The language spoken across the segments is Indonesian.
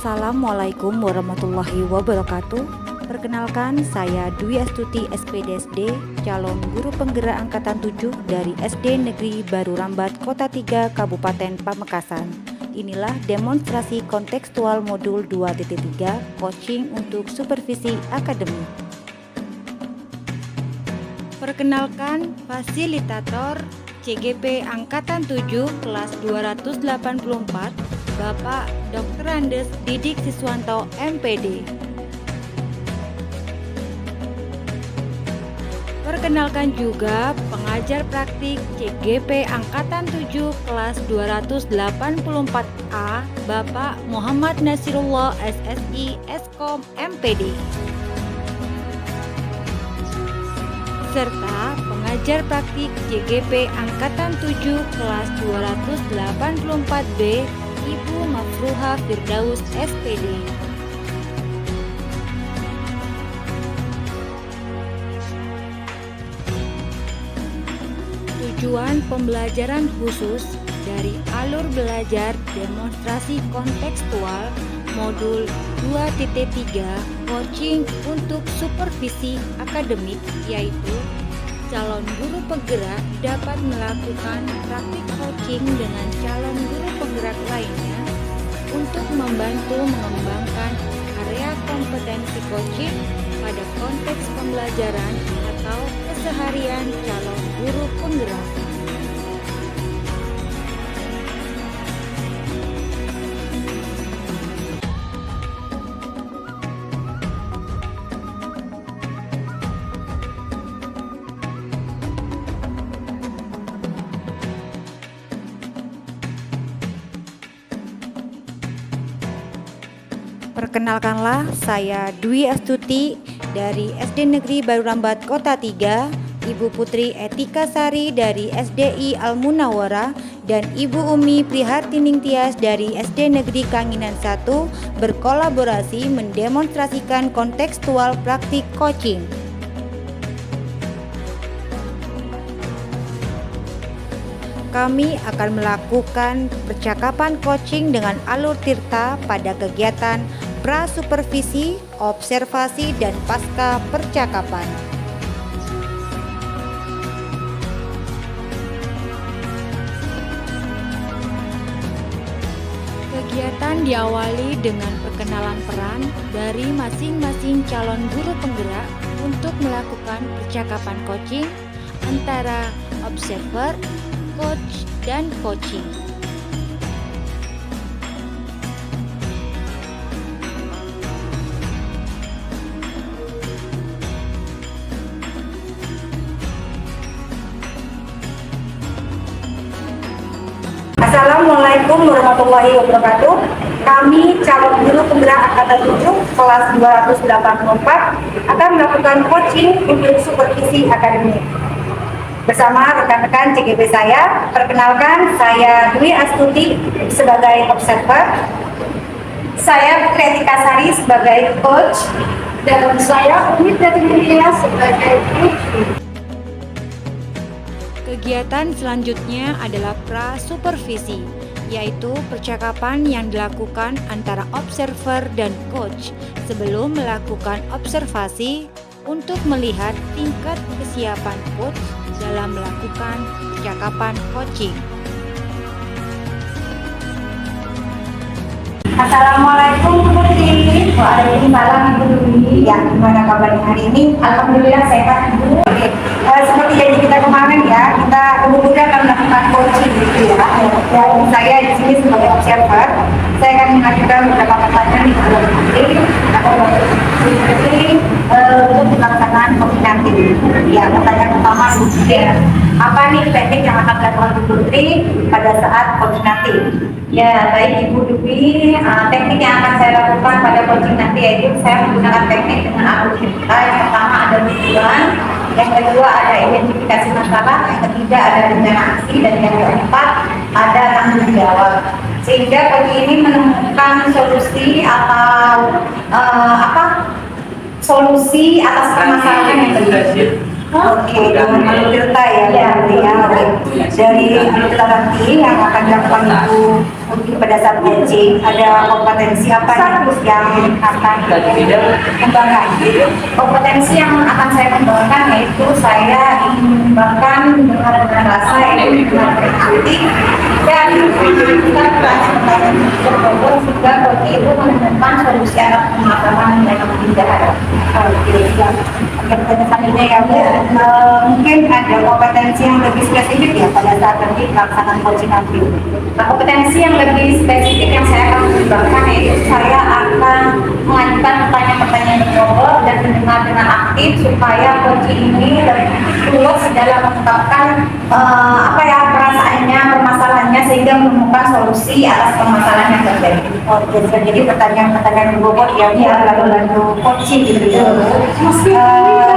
Assalamualaikum warahmatullahi wabarakatuh. Perkenalkan, saya Dwi Astuti SPDSD, calon guru penggerak angkatan 7 dari SD Negeri Baru Rambat, Kota 3, Kabupaten Pamekasan. Inilah demonstrasi kontekstual modul 2.3 coaching untuk supervisi akademik. Perkenalkan, fasilitator CGP Angkatan 7 kelas 284, Bapak Dr. Andes Didik Siswanto MPD. Perkenalkan juga pengajar praktik CGP Angkatan 7 kelas 284A, Bapak Muhammad Nasirullah SSI Eskom MPD. Serta pengajar praktik CGP Angkatan 7 kelas 284B, Ibu Mafruha Firdaus SPD. Tujuan pembelajaran khusus dari alur belajar demonstrasi kontekstual modul 2.3 coaching untuk supervisi akademik, yaitu calon guru penggerak dapat melakukan praktik coaching dengan calon guru penggerak lainnya untuk membantu mengembangkan area kompetensi coaching pada konteks pembelajaran atau keseharian calon guru penggerak. Perkenalkanlah, saya Dwi Astuti dari SD Negeri Baru Rambat Kota 3, Ibu Putri Etika Sari dari SDI Al Munawwarah, dan Ibu Umi Prihartining Tias dari SD Negeri Kanginan 1 berkolaborasi mendemonstrasikan kontekstual praktik coaching. Kami akan melakukan percakapan coaching dengan alur tirta pada kegiatan pra-supervisi, observasi, dan pasca percakapan. Kegiatan diawali dengan perkenalan peran dari masing-masing calon guru penggerak untuk melakukan percakapan coaching antara observer, coach, dan coaching. Assalamualaikum warahmatullahi wabarakatuh. Kami calon guru penggerak angkatan 7 kelas 284 akan melakukan coaching untuk supervisi akademik bersama rekan-rekan CGP saya. Perkenalkan, saya Dwi Astuti sebagai observer, saya Putri Etika Sari sebagai coach, dan saya Umi Prihartining Tias sebagai coach. Kegiatan selanjutnya adalah pra-supervisi, yaitu percakapan yang dilakukan antara observer dan coach sebelum melakukan observasi untuk melihat tingkat kesiapan coach dalam melakukan percakapan coaching. Assalamualaikum Putri. Waalaikumsalam Ibu Dwi. Ya, gimana kabarnya hari ini? Alhamdulillah sehat Ibu. Seperti janji kita kemarin ya, Ibu Budi akan melakukan coaching gitu ya. Dan saya di sini sebagai observer, saya akan mengajukan beberapa pertanyaan di dalam untuk pelaksanaan koordinasi. Ya, pertanyaan pertama Ibu Budi, apa nih teknik yang akan dilakukan Ibu Putri pada saat koordinasi? Ya, baik Ibu Dwi, teknik yang akan saya lakukan pada coaching nanti yaitu saya menggunakan teknik dengan alur cerita. Yang pertama ada tujuan, yang kedua ada identifikasi masalah, yang ketiga ada rencana aksi, dan yang keempat ada tanggung jawab. Sehingga coaching ini menemukan solusi atau solusi atas permasalahan yang terjadi. Oke, dengan alur cerita ya, berarti ya. Oke. Dari alur cerita nanti yang akan dilakukan Ibu pada saat coaching ada kompetensi apa nih yang akan dikembangkan? Kompetensi yang akan saya kembangkan yaitu saya ingin mengembangkan dengan rasa yang aktif dan menunjukkan pertanyaan tersebut sehingga coach itu menemukan solusi atas permasalahan yang dihadapi. Pertanyaan selanjutnya ya Bu, mungkin ada kompetensi yang lebih spesifik ya pada saat nanti pelaksanaan coaching nanti. Nah, kompetensi yang lebih spesifik yang saya akan kembangkan yaitu saya akan mengajukan pertanyaan-pertanyaan berbobot dan mendengar dengan aktif supaya coaching ini lebih luas dalam mengungkapkan perasaannya, permasalahannya sehingga menemukan solusi atas permasalahan yang terjadi. Oke, jadi pertanyaan-pertanyaan berbobot yang lalu coaching gitu ya.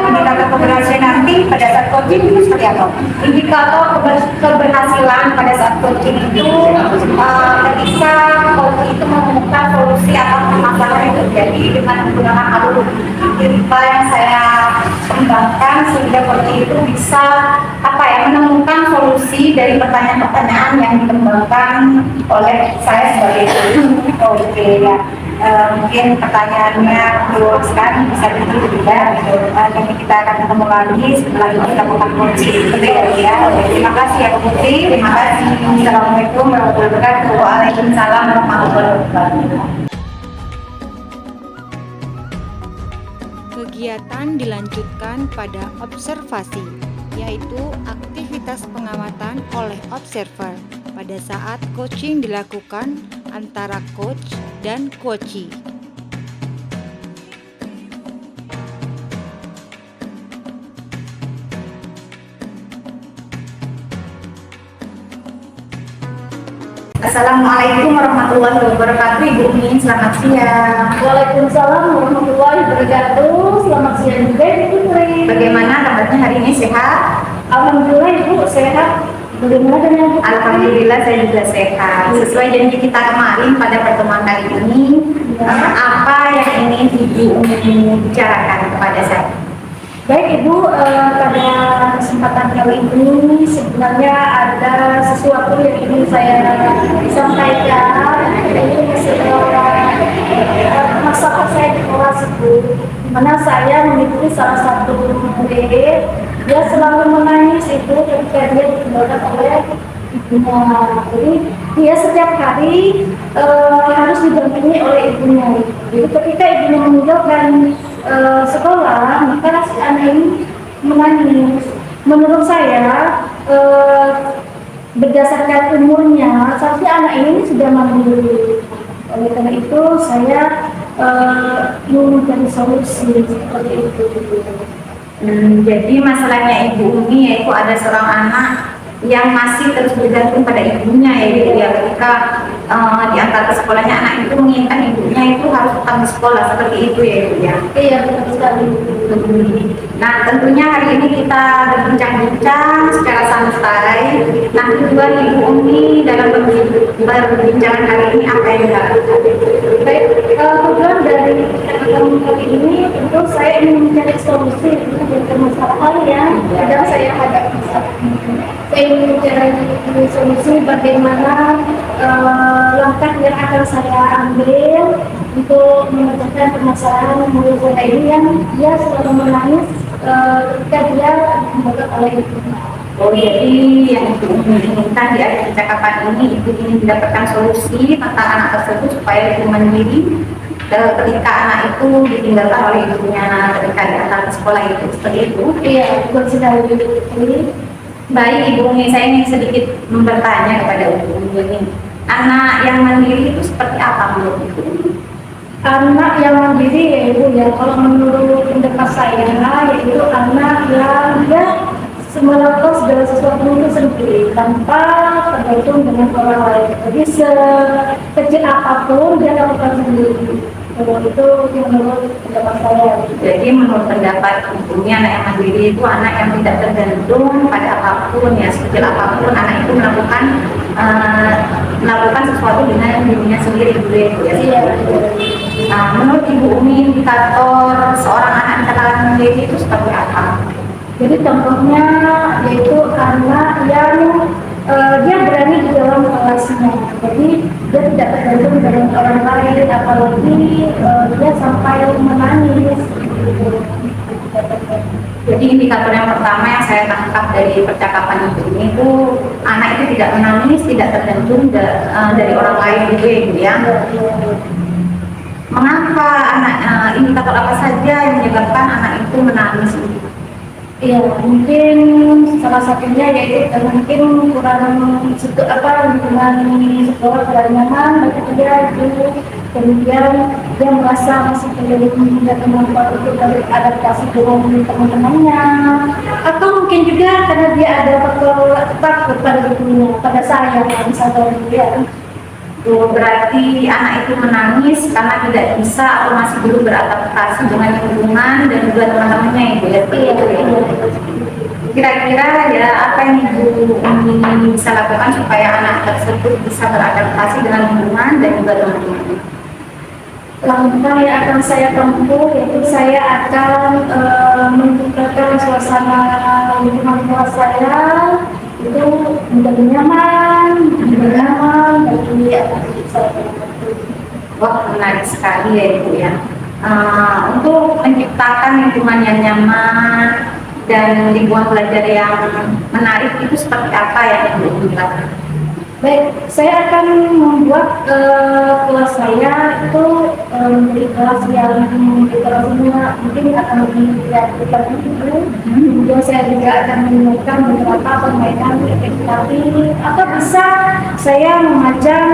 Indikator keberhasilan nanti pada saat coaching itu seperti apa? Indikator keberhasilan pada saat coaching itu ketika coach itu menemukan solusi atas permasalahan yang terjadi dengan menggunakan alur cerita yang saya kembangkan sehingga coach itu bisa menemukan solusi dari pertanyaan-pertanyaan yang dikembangkan oleh saya sebagai coach. Oke ya. Mungkin pertanyaannya belum sekarang bisa ditutup juga. Nanti kita akan ketemu lagi setelah kita melakukan coaching. Seperti itu ya. Terima kasih ya Bu Putri. Terima kasih. Assalamualaikum warahmatullahi wabarakatuh. Waalaikumsalam warahmatullahi wabarakatuh. Kegiatan dilanjutkan pada observasi, yaitu aktivitas pengamatan oleh observer pada saat coaching dilakukan antara coach dan coachee. Assalamualaikum warahmatullahi wabarakatuh. Ibu Min, selamat siang. Waalaikumsalam warahmatullahi wabarakatuh. Selamat siang juga Ibu Putri. Bagaimana kabarnya hari ini, sehat? Alhamdulillah Ibu sehat. Bagaimana dengan Ibu Putri? Alhamdulillah saya juga sehat. Sesuai janji kita kemarin pada pertemuan kali ini, apa yang ingin Ibu bicarakan kepada saya? Baik Ibu, pada kesempatan kali ini sebenarnya ada sesuatu yang ingin saya sampaikan. Ini setelah masa saya di kelas itu, di mana saya mengikuti salah satu murid, dia selalu menangis itu ketika dia ditinggalkan oleh ibunya. Jadi dia setiap hari harus didampingi oleh ibunya. Jadi ketika ibunya meninggalkan sekolah, maka si anak ini menangis. Menurut saya, berdasarkan umurnya, seharusnya anak ini sudah mandiri. Oleh karena itu, saya ingin mencari solusi seperti itu. Jadi masalahnya Ibu Umi yaitu ada seorang anak yang masih terus bergantung pada ibunya ya gitu ya, ketika diantar ke sekolahnya anak itu menginginkan ibunya itu harus tetap di sekolah seperti itu ya Ibu ya. Iya betul sekali. Nah tentunya hari ini kita berbincang-bincang secara santai. Nah tujuan Ibu Umi dalam perbincangan kali ini apa yang dilakukan? Baik, tujuan dari pertemuan kali ini tentu saya ingin mencari solusi untuk masalah yang sedang saya hadapi saat ini. Saya ingin mencari solusi bagaimana langkah yang akan saya ambil untuk memecahkan permasalahan murid saya ini yang dia selalu menangis ketika dia ditinggalkan oleh ibunya. Oh jadi yang Ibu inginkan di akhir percakapan ini Ibu ingin mendapatkan solusi tentang anak tersebut supaya Ibu mandiri ketika anak itu ditinggalkan oleh ibunya ketika diantar ke sekolah itu, seperti itu. Iya, betul sekali. Baik Ibu Umi, saya ingin sedikit bertanya kepada Ibu Umi, anak yang mandiri itu seperti apa menurut Ibu Umi? Anak yang mandiri ya Ibu ya, kalau menurut pendapat saya yaitu anak yang dia melakukan segala sesuatu itu sendiri tanpa tergantung dengan orang lain. Jadi sekecil apapun dia lakukan sendiri. Itu yang menurut pendapat saya. Jadi menurut pendapat Ibu Umi, anak yang mandiri itu anak yang tidak tergantung pada apapun ya, sekecil apapun anak itu melakukan sesuatu dengan dirinya sendiri dulu ya. Iya. Nah, menurut Ibu Umi indikator seorang anak dikatakan mandiri itu seperti apa? Jadi contohnya yaitu anak yang dia berani di dalam kelasnya. Jadi dia tidak tergantung dengan orang lain, apalagi dia sampai menangis. Jadi indikator yang pertama yang saya tangkap dari percakapan ibu ini itu anak itu tidak menangis, tidak tergantung dari orang lain gitu ya ibu ya. Mengapa anak indikator apa saja yang menyebabkan anak itu menangis? Iya, mungkin salah satunya yaitu mungkin kurang lingkungan sekolah kurang nyaman bagi dia itu, kemudian dia merasa masih belum punya kemampuan untuk beradaptasi dengan teman-temannya, atau mungkin juga karena dia ada faktor takut pada dirinya, pada saya misalnya dia. Berarti anak itu menangis karena tidak bisa atau masih belum beradaptasi dengan lingkungan dan juga teman-temannya ibu ya. Kira-kira ya apa yang ibu bisa lakukan supaya anak tersebut bisa beradaptasi dengan lingkungan dan juga teman-temannya? Langkah yang akan saya tempuh yaitu saya akan menciptakan suasana lingkungan kelas saya itu menjadi nyaman bagi anak saya. Wah, menarik sekali ya ibu ya. Untuk menciptakan lingkungan yang nyaman dan lingkungan belajar yang menarik itu seperti apa ya ibu lakukan? Baik, saya akan membuat kelas saya itu menjadi kelas yang literasinya mungkin akan lebih kreatif itu. Kemudian saya juga akan menemukan beberapa permainan efektif. Atau bisa saya memajang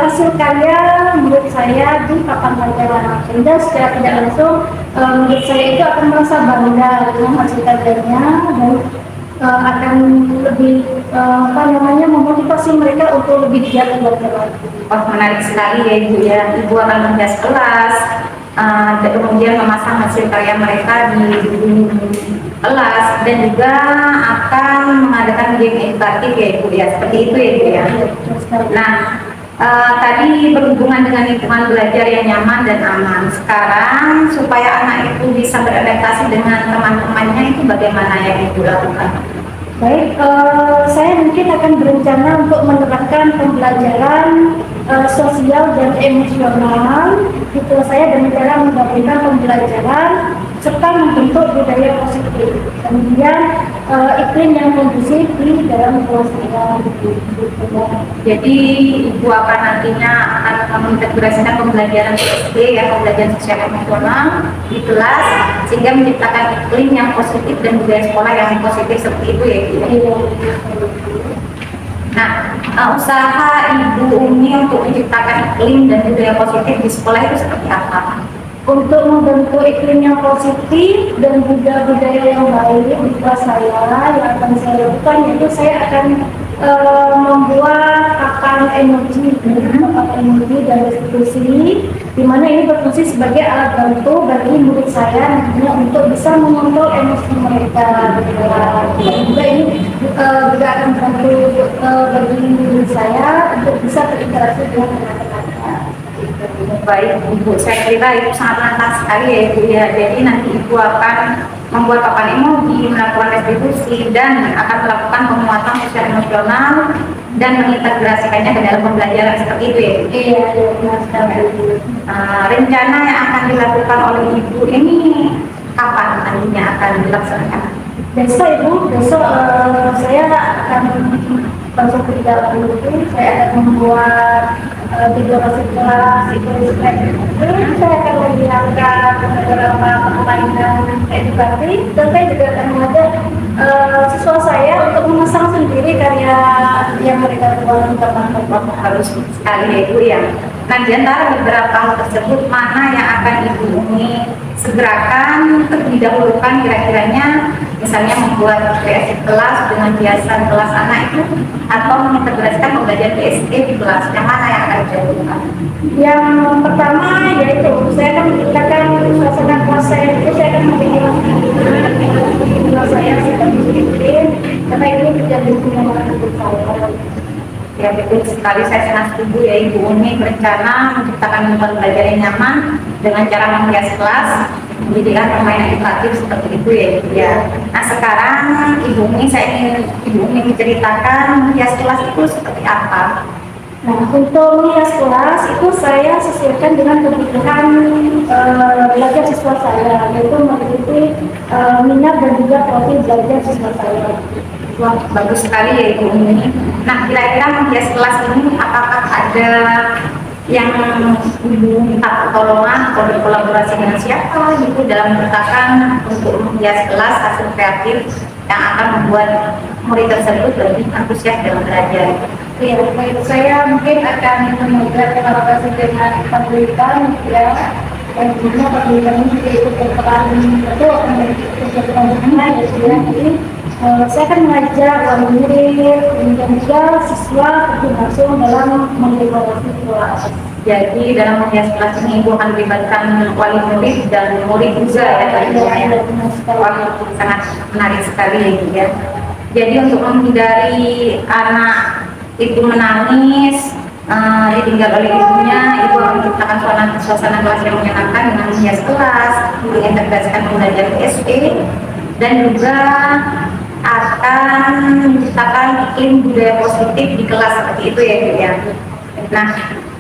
hasil karya menurut saya di papan pelajaran. Sehingga secara tidak langsung menurut saya itu akan merasa bangga dengan hasil karyanya dan akan lebih memotivasi mereka untuk lebih giat belajar lagi. Wah, menarik sekali ya ibu ya. Ibu akan menghias kelas, kemudian memasang hasil karya mereka di kelas dan juga akan mengadakan game edukatif ya ibu ya. Seperti itu ya ibu ya. Nah, tadi berhubungan dengan lingkungan belajar yang nyaman dan aman. Sekarang supaya anak itu bisa beradaptasi dengan teman-temannya itu bagaimana yang ibu lakukan? Baik, saya mungkin akan berencana untuk menerapkan pembelajaran sosial dan emosional di kelas saya dengan cara menggabungkan pembelajaran serta membentuk budaya positif. Kemudian iklim yang kondusif di dalam kelas saya. Jadi ibu akan nantinya akan mengintegrasikan pembelajaran SD ya, pembelajaran sosial emosional di kelas sehingga menciptakan iklim yang positif dan budaya sekolah yang positif seperti itu ya ibu. Nah, usaha ibu Umi untuk menciptakan iklim dan budaya positif di sekolah itu seperti apa? Untuk membentuk iklim yang positif dan budaya yang baik di kelas saya yang akan saya lakukan yaitu saya akan membuat papan emoji dan restitusi, di mana ini berfungsi sebagai alat bantu bagi murid saya nantinya untuk bisa mengontrol emosi mereka. Dan juga ini juga akan membantu bagi murid saya untuk bisa berinteraksi dengan teman-temannya. Baik ibu, saya kira itu sangat lantang sekali ya ibu ya. Jadi nanti ibu akan membuat papan emoji, melakukan restitusi dan akan melakukan penguatan sosial emosional dan mengintegrasikannya ke dalam pembelajaran seperti itu ya. Iya, benar sekali. Rencana yang akan dilakukan oleh ibu ini kapan nantinya akan dilaksanakan? Besok saya akan langsung ke dalam itu. Saya akan membuat video kelas itu saya akan menghilangkan beberapa permainan edukatif dan saya juga akan mengajak siswa saya untuk memasang sendiri karya yang mereka buat di papan. Harus sekali ya ibu ya. Nah, di antara beberapa hal tersebut mana yang akan ibu Umi segerakan terlebih dahulukan kira-kiranya, misalnya membuat kreasi kelas dengan hiasan kelas anak itu atau mengintegrasikan pembelajaran PSD di kelas, yang mana yang akan dilakukan? Yang pertama yaitu saya akan menciptakan suasana kelas saya itu saya akan membuat kelas saya sedang disiplin karena ini menjadi lingkungan untuk saya. Ya betul sekali, saya sangat setuju ya ibu Umi berencana menciptakan lingkungan belajar yang nyaman dengan cara menghias kelas, menjadikan permainan edukatif seperti itu ya ibu ya. Nah sekarang ibu Umi, saya ingin ibu Umi menceritakan menghias kelas itu seperti apa. Nah, untuk menghias kelas itu saya sesuaikan dengan kebutuhan belajar siswa saya, yaitu mengikuti minat dan juga profil belajar siswa saya. Wah, bagus sekali ya Ibu ini. Nah, kira-kira menghias kelas ini apakah ada yang Ibu minta pertolongan atau berkolaborasi dengan siapa gitu dalam menciptakan untuk menghias kelas hasil kreatif yang akan membuat murid tersebut lebih antusias dalam belajar? Ya, baik. Saya mungkin akan mencoba kolaborasi dengan pendidikan, ya. Dan juga pendidikan ini juga ikut berperan betul kegiatan ya. Jadi saya akan mengajak wali murid dan juga siswa terjun langsung dalam mendekorasi kelas. Jadi dalam menghias kelas ini Ibu akan melibatkan wali murid dan murid juga ya tentunya. Wah, sangat menarik sekali ya Ibu ya. Jadi untuk menghindari anak itu menangis, ditinggal oleh ibunya, Ibu akan menciptakan suasana kelas yang menyenangkan dengan menghias kelas, mengintegrasikan pembelajaran SD, dan juga akan menciptakan iklim budaya positif di kelas seperti itu ya Ibu ya. Nah,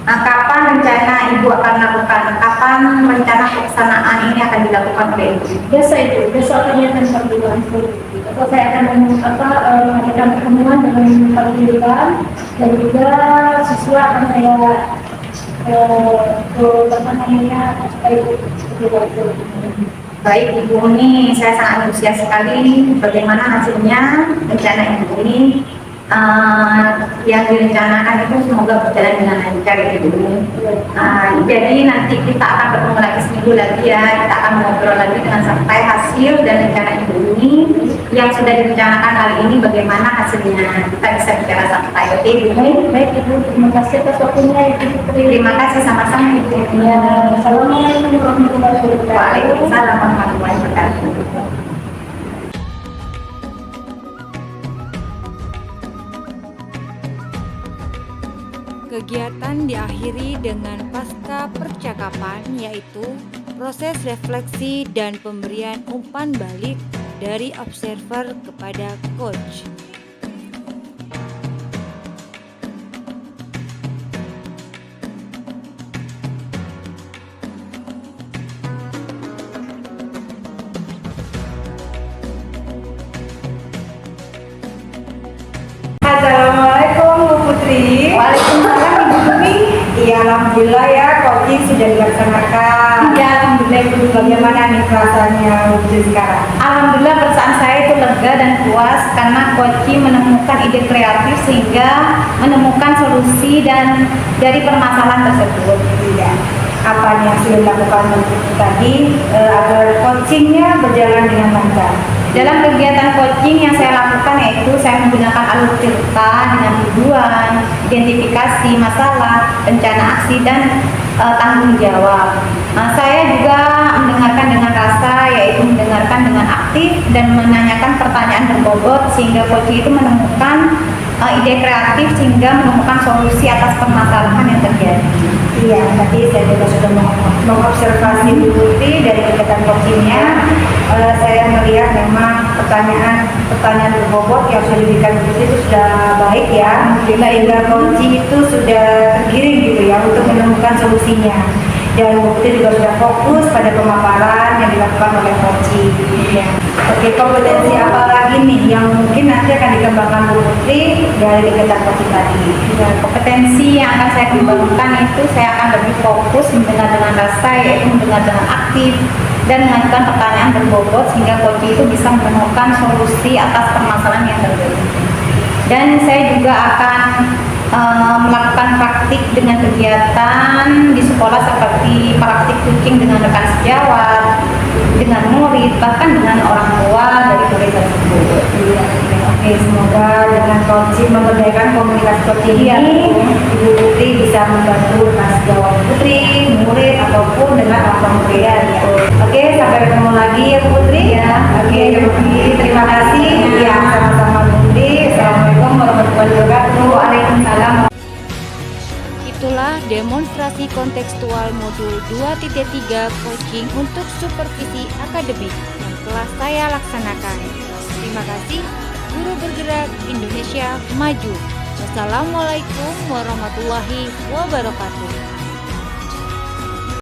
kapan rencana Ibu akan lakukan? Kapan rencana pelaksanaan ini akan dilakukan oleh Ibu? Besok kami akan pertemuan. Atau saya akan mengadakan pertemuan dengan pendidikan dan juga siswa akan saya Baik Ibu ini, saya sangat antusias sekali bagaimana hasilnya rencana Ibu ini. Yang direncanakan itu semoga berjalan dengan lancar ya Ibu. Jadi nanti kita akan bertemu lagi seminggu lagi ya, kita akan ngobrol lagi dengan santai hasil dan rencana Ibu ini yang sudah direncanakan kali ini bagaimana hasilnya, kita bisa bicara santai. Oke Ibu. Baik Ibu, terima kasih atas waktunya Ibu. Terima kasih sama-sama Ibu. Assalamualaikum warahmatullahi wabarakatuh. Waalaikumsalam warahmatullahi wabarakatuh. Kegiatan diakhiri dengan pasca percakapan, yaitu proses refleksi dan pemberian umpan balik dari observer kepada coach. Assalamualaikum Bu Putri. Waalaikumsalam Ibu Dwi. Iya, alhamdulillah ya, coaching sudah dilaksanakan. Ya, alhamdulillah Ibu. Bagaimana nih perasaannya Bu Putri sekarang? Alhamdulillah perasaan saya itu lega dan puas karena Koci menemukan ide kreatif sehingga menemukan solusi dan dari permasalahan tersebut. Iya. Apa yang sudah dilakukan Bu Putri tadi agar coachingnya berjalan dengan lancar? Dalam kegiatan coaching yang saya lakukan yaitu saya menggunakan alur cerita dengan tujuan, identifikasi masalah, rencana aksi, dan tanggung jawab. Saya juga mendengarkan dengan rasa, yaitu mendengarkan dengan aktif dan menanyakan pertanyaan berbobot sehingga coach itu menemukan ide kreatif sehingga menemukan solusi atas permasalahan yang terjadi. Iya, tadi saya juga sudah mengobservasi Bu Putri dari kegiatan coachingnya. Saya melihat memang pertanyaan berbobot yang sudah diberikan Bu Putri itu sudah baik ya, sehingga coaching itu sudah tergiring gitu ya untuk menemukan solusinya. Dan Bu Putri juga sudah fokus pada pemaparan yang dilakukan oleh coaching. Ya. Oke, kompetensi apa lagi nih yang mungkin nanti akan dikembangkan Bu Putri dari kegiatan coaching tadi? Ya, kompetensi yang akan saya kembangkan itu saya akan lebih fokus mendengar dengan rasa, yaitu mendengar dengan aktif dan mengajukan pertanyaan berbobot sehingga coach itu bisa menemukan solusi atas permasalahan yang terjadi. Dan saya juga akan melakukan praktik dengan kegiatan di sekolah seperti praktik cooking dengan rekan sejawat, dengan murid, bahkan dengan orang tua dari murid tersebut. Oke, semoga dengan coaching memberdayakan komunitas coaching ini, Ibu Putri bisa membantu rekan sejawat Putri, murid ataupun dengan orang murid ya. Oke, sampai ketemu lagi ya Bu Putri. Ya, Oke, Bu Putri, terima kasih. Ya, sama-sama Bu Putri. Assalamualaikum warahmatullahi wabarakatuh. Waalaikumsalam. Itulah demonstrasi kontekstual modul 2.3 coaching untuk supervisi akademik yang telah saya laksanakan. Terima kasih, Guru Bergerak Indonesia Maju. Wassalamualaikum warahmatullahi wabarakatuh.